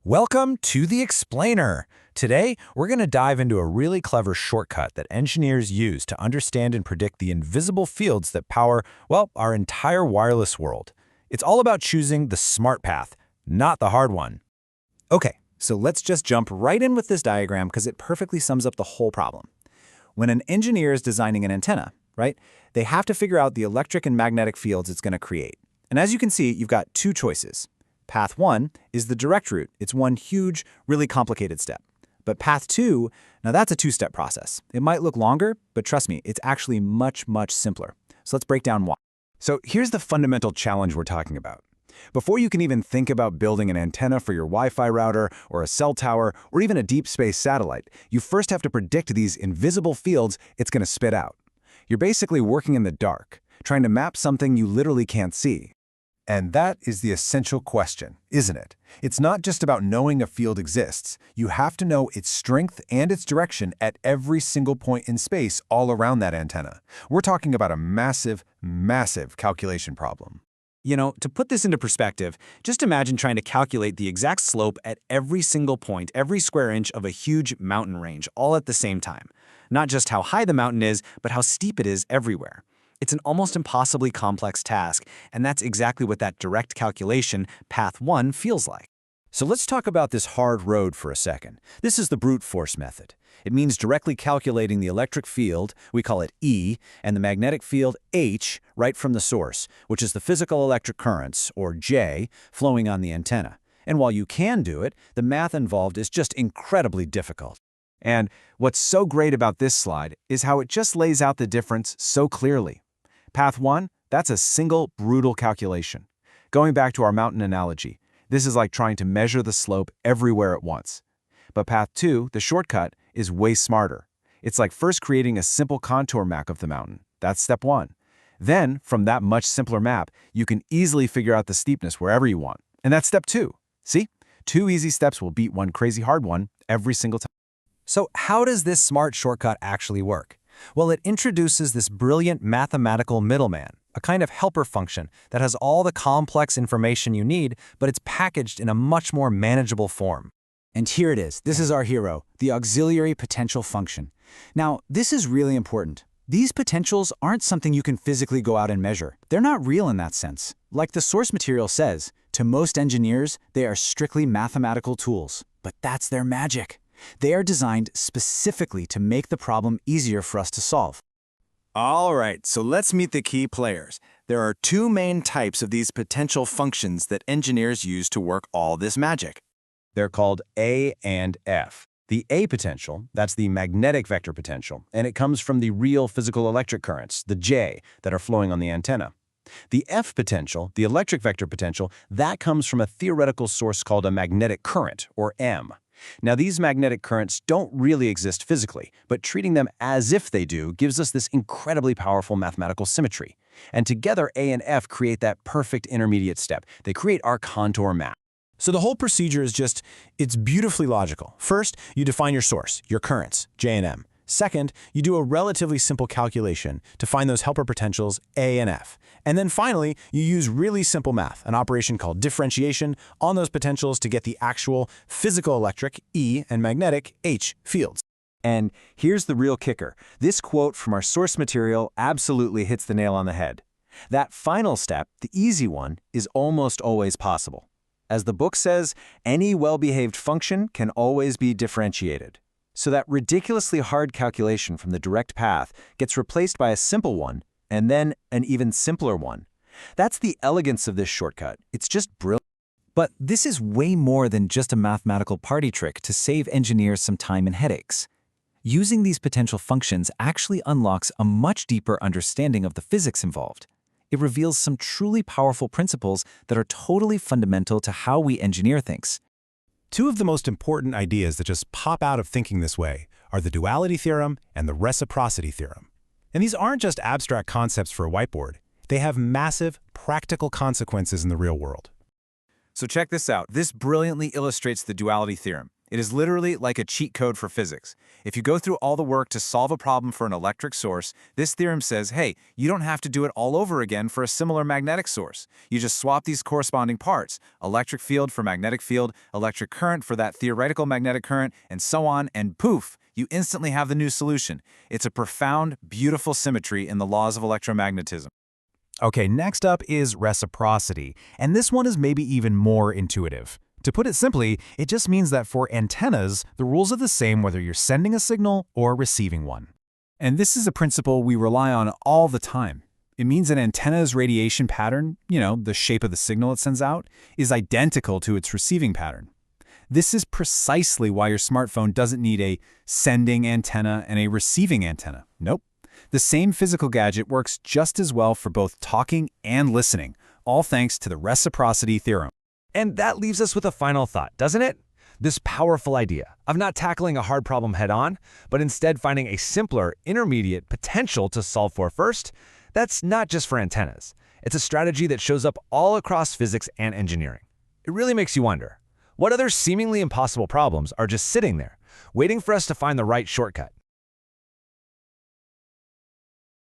Welcome to the Explainer. Today, we're going to dive into a really clever shortcut that engineers use to understand and predict the invisible fields that power, well, our entire wireless world. It's all about choosing the smart path, not the hard one. Okay, so let's just jump right in with this diagram because it perfectly sums up the whole problem. When an engineer is designing an antenna, right, they have to figure out the electric and magnetic fields it's going to create. And as you can see, you've got two choices. Path 1 is the direct route. It's one huge, really complicated step. But path 2, now that's a two-step process. It might look longer, but trust me, it's actually much, much simpler. So let's break down why. So here's the fundamental challenge we're talking about. Before you can even think about building an antenna for your Wi-Fi router or a cell tower or even a deep space satellite, you first have to predict these invisible fields it's going to spit out. You're basically working in the dark, trying to map something you literally can't see. And that is the essential question, isn't it? It's not just about knowing a field exists. You have to know its strength and its direction at every single point in space all around that antenna. We're talking about a massive, massive calculation problem. You know, to put this into perspective, just imagine trying to calculate the exact slope at every single point, every square inch of a huge mountain range, all at the same time. Not just how high the mountain is, but how steep it is everywhere. It's an almost impossibly complex task, and that's exactly what that direct calculation, path 1, feels like. So let's talk about this hard road for a second. This is the brute force method. It means directly calculating the electric field, we call it E, and the magnetic field H, right from the source, which is the physical electric currents, or J, flowing on the antenna. And while you can do it, the math involved is just incredibly difficult. And what's so great about this slide is how it just lays out the difference so clearly. Path 1, that's a single, brutal calculation. Going back to our mountain analogy, this is like trying to measure the slope everywhere at once. But path 2, the shortcut, is way smarter. It's like first creating a simple contour map of the mountain. That's step 1. Then, from that much simpler map, you can easily figure out the steepness wherever you want. And that's step 2. See? 2 easy steps will beat one crazy hard one every single time. So how does this smart shortcut actually work? Well, it introduces this brilliant mathematical middleman, a kind of helper function that has all the complex information you need, but it's packaged in a much more manageable form. And here it is. This is our hero, the auxiliary potential function. Now, this is really important. These potentials aren't something you can physically go out and measure. They're not real in that sense. Like the source material says, to most engineers, they are strictly mathematical tools. But that's their magic. They are designed specifically to make the problem easier for us to solve. All right, so let's meet the key players. There are two main types of these potential functions that engineers use to work all this magic. They're called A and F. The A potential, that's the magnetic vector potential, and it comes from the real physical electric currents, the J, that are flowing on the antenna. The F potential, the electric vector potential, that comes from a theoretical source called a magnetic current, or M. Now, these magnetic currents don't really exist physically, but treating them as if they do gives us this incredibly powerful mathematical symmetry. And together, A and F create that perfect intermediate step. They create our contour map. So the whole procedure is it's beautifully logical. First, you define your source, your currents, J and M. Second, you do a relatively simple calculation to find those helper potentials A and F. And then finally, you use really simple math, an operation called differentiation, on those potentials to get the actual physical electric, E, and magnetic, H, fields. And here's the real kicker. This quote from our source material absolutely hits the nail on the head. That final step, the easy one, is almost always possible. As the book says, any well-behaved function can always be differentiated. So that ridiculously hard calculation from the direct path gets replaced by a simple one, and then an even simpler one. That's the elegance of this shortcut. It's just brilliant. But this is way more than just a mathematical party trick to save engineers some time and headaches. Using these potential functions actually unlocks a much deeper understanding of the physics involved. It reveals some truly powerful principles that are totally fundamental to how we engineer things. Two of the most important ideas that just pop out of thinking this way are the duality theorem and the reciprocity theorem. And these aren't just abstract concepts for a whiteboard. They have massive, practical consequences in the real world. So check this out. This brilliantly illustrates the duality theorem. It is literally like a cheat code for physics. If you go through all the work to solve a problem for an electric source, this theorem says, hey, you don't have to do it all over again for a similar magnetic source. You just swap these corresponding parts, electric field for magnetic field, electric current for that theoretical magnetic current, and so on, and poof, you instantly have the new solution. It's a profound, beautiful symmetry in the laws of electromagnetism. Okay, next up is reciprocity, and this one is maybe even more intuitive. To put it simply, it just means that for antennas, the rules are the same whether you're sending a signal or receiving one. And this is a principle we rely on all the time. It means an antenna's radiation pattern, the shape of the signal it sends out, is identical to its receiving pattern. This is precisely why your smartphone doesn't need a sending antenna and a receiving antenna. Nope. The same physical gadget works just as well for both talking and listening, all thanks to the reciprocity theorem. And that leaves us with a final thought, doesn't it? This powerful idea of not tackling a hard problem head-on, but instead finding a simpler, intermediate potential to solve for first, that's not just for antennas. It's a strategy that shows up all across physics and engineering. It really makes you wonder, what other seemingly impossible problems are just sitting there, waiting for us to find the right shortcut?